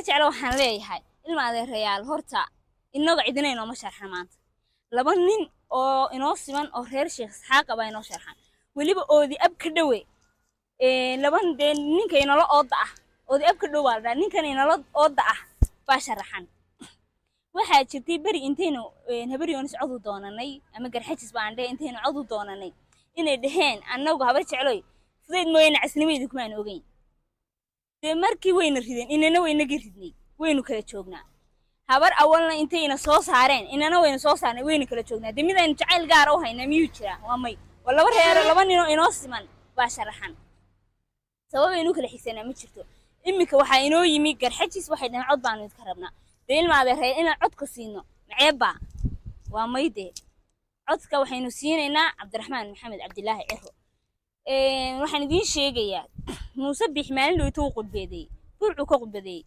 jeclo waxaan leeyahay ilma adeerayaal horta inaga cidina inoo sharxan maanta laba nin oo inoo siman oo reer Sheekh Isxaaq baa inoo sharxan waliba oodi ab ka dhawe laban deen ninka inala ooda ah oodi ab ka dhawaada ninkan inala ooda ah baa sharaxan waxaa jirtay bari intaynu habariyoon is cod doonanay ama garxajis baan dhay intaynu cod doonanay inay dhaheen annagu habar jecloy fudeed mooyna casnimeedu kuma aan ogeyn markii wayna rideen inana wayna giridnay waynu kala joognaa habar awalna intayna soo saareen inana wayna soo saarnay wayna kala joognaa midaan jacayl gaar ah hayna miyuu jira waa may wala reer laba nin oo inoo siman baa sharaxan sababaynu kala xigsanaa ma jirto imika waxa inoo yimi garxajis waxay dhan cod baan idin ka rabnaa ilma adeeray inaan cod ka siino maceeba waa mayde codka waxaynu siinaynaa Cabdiraxmaan Maxamed Cabdilaahi Ciro waxaan idin sheegayaa Muuse Bixmaalin oo tuu qudbeeday burcu ka qudbeeday